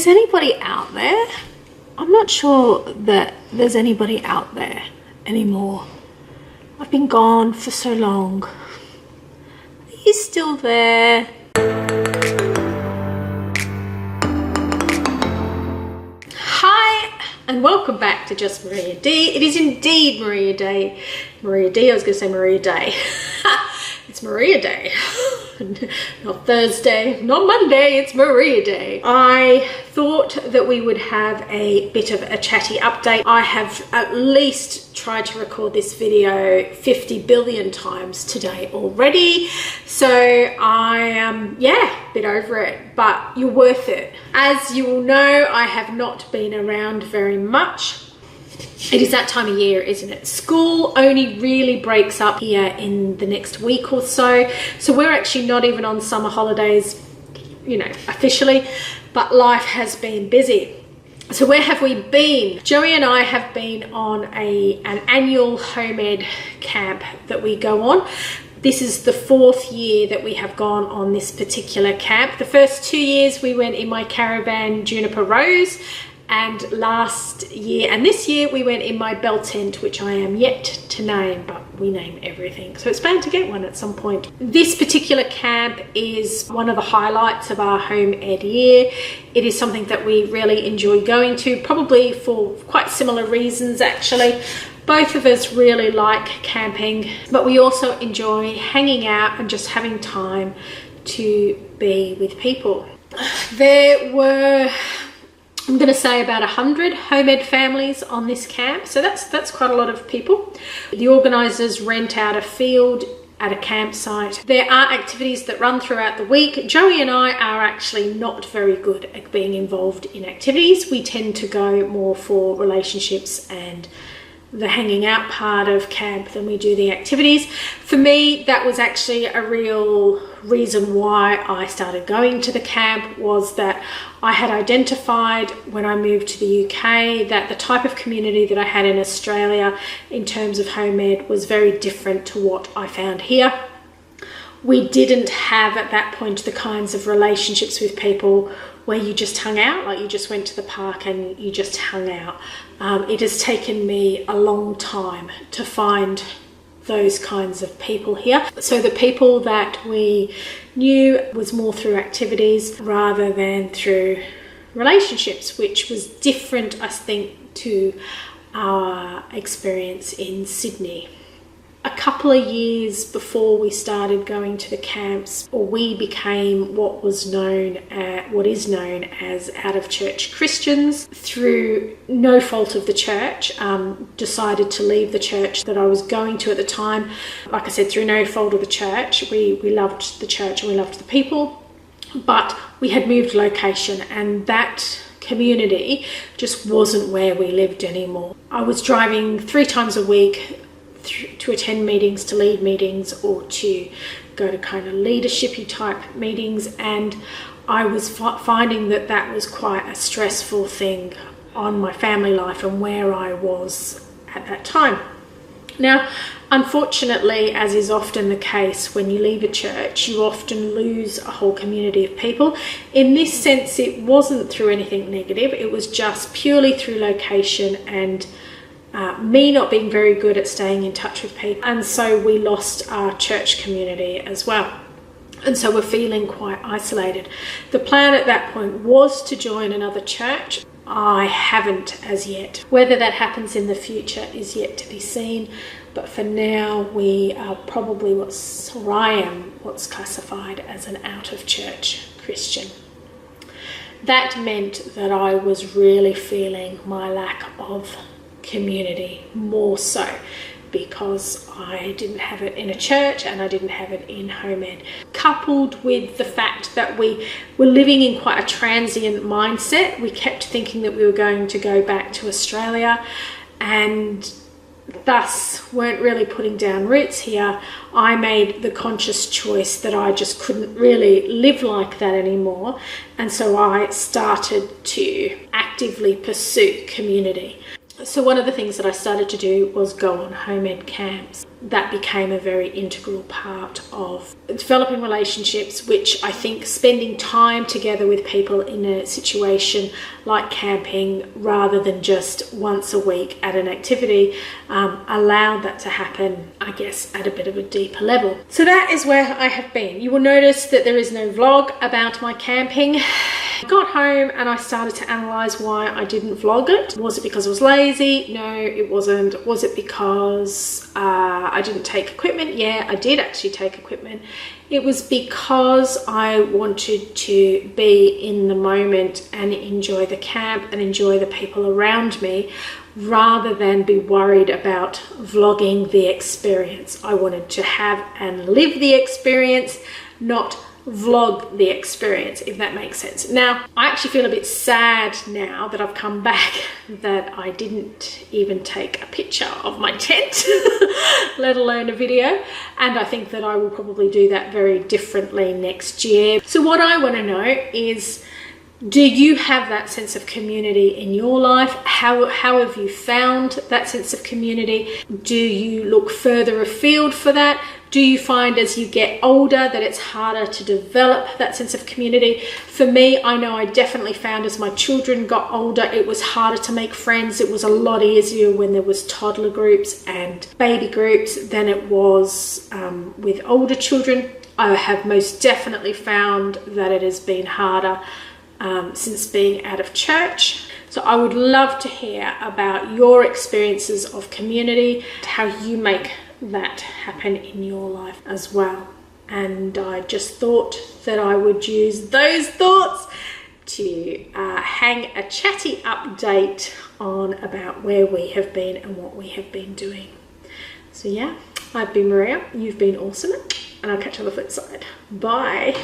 Is anybody out there? I'm not sure that there's anybody out there anymore. I've been gone for so long. Are you still there? Hi, and welcome back to Just Maria D. It is indeed Maria Day. Maria D, I was going to say Maria Day. It's Maria Day. Not Thursday, not Monday, it's Maria Day. I thought that we would have a bit of a chatty update. I have at least tried to record this video 50 billion times today already. So I am, a bit over it, but you're worth it. As you will know, I have not been around very much. It is that time of year, isn't it? School only really breaks up here in the next week or so. So we're actually not even on summer holidays, officially, but life has been busy. So where have we been? Joey and I have been on an annual home ed camp that we go on. This is the 4th year that we have gone on this particular camp. The first 2 years we went in my caravan Juniper Rose, and last year and this year we went in my bell tent, which I am yet to name, but we name everything. So it's bound to get one at some point. This particular camp is one of the highlights of our home ed year. It is something that we really enjoy going to, probably for quite similar reasons actually. Both of us really like camping, but we also enjoy hanging out and just having time to be with people. There were, I'm going to say, about 100 home ed families on this camp, so that's quite a lot of people. The organisers rent out a field at a campsite. There are activities that run throughout the week. Joey and I are actually not very good at being involved in activities. We tend to go more for relationships and the hanging out part of camp than we do the activities. For me, that was actually a real reason why I started going to the camp, was that I had identified when I moved to the UK that the type of community that I had in Australia in terms of home ed was very different to what I found here. We didn't have at that point the kinds of relationships with people where you just hung out, like you just went to the park and you just hung out. It has taken me a long time to find those kinds of people here. So the people that we knew was more through activities rather than through relationships, which was different, I think, to our experience in Sydney. A couple of years before we started going to the camps, or we became what is known as out of church Christians, through no fault of the church, decided to leave the church that I was going to at the time. Like I said, through no fault of the church, we loved the church and we loved the people, but we had moved location, and that community just wasn't where we lived anymore. I was driving 3 times a week to attend meetings, to lead meetings, or to go to kind of leadershipy type meetings, and I was finding that was quite a stressful thing on my family life and where I was at that time. Now, unfortunately, as is often the case when you leave a church, you often lose a whole community of people. In this sense, it wasn't through anything negative, it was just purely through location and me not being very good at staying in touch with people, and so we lost our church community as well, and so we're feeling quite isolated. The plan at that point was to join another church. I haven't as yet. Whether that happens in the future is yet to be seen, but for now we are probably what's classified as an out of church Christian. That meant that I was really feeling my lack of community, more so because I didn't have it in a church and I didn't have it in home ed, coupled with the fact that we were living in quite a transient mindset. We kept thinking that we were going to go back to Australia and thus weren't really putting down roots here. I made the conscious choice that I just couldn't really live like that anymore, and so I started to actively pursue community. So one of the things that I started to do was go on home ed camps. That became a very integral part of developing relationships, which I think spending time together with people in a situation like camping, rather than just once a week at an activity, allowed that to happen, I guess, at a bit of a deeper level. So that is where I have been. You will notice that there is no vlog about my camping. I got home and I started to analyze why I didn't vlog it. Was it because I was lazy? No, it wasn't. Was it because I didn't take equipment? Yeah, I did actually take equipment. It was because I wanted to be in the moment and enjoy the camp and enjoy the people around me, rather than be worried about vlogging the experience. I wanted to have and live the experience, not vlog the experience, if that makes sense. Now, I actually feel a bit sad now that I've come back that I didn't even take a picture of my tent, let alone a video. And I think that I will probably do that very differently next year. So what I want to know is, do you have that sense of community in your life? How have you found that sense of community? Do you look further afield for that? Do you find as you get older that it's harder to develop that sense of community? For me, I know I definitely found as my children got older, it was harder to make friends. It was a lot easier when there was toddler groups and baby groups than it was with older children. I have most definitely found that it has been harder since being out of church. So I would love to hear about your experiences of community, how you make that happen in your life as well. And I just thought that I would use those thoughts to hang a chatty update on about where we have been and what we have been doing. So yeah, I've been Maria, you've been awesome, and I'll catch you on the flip side. Bye.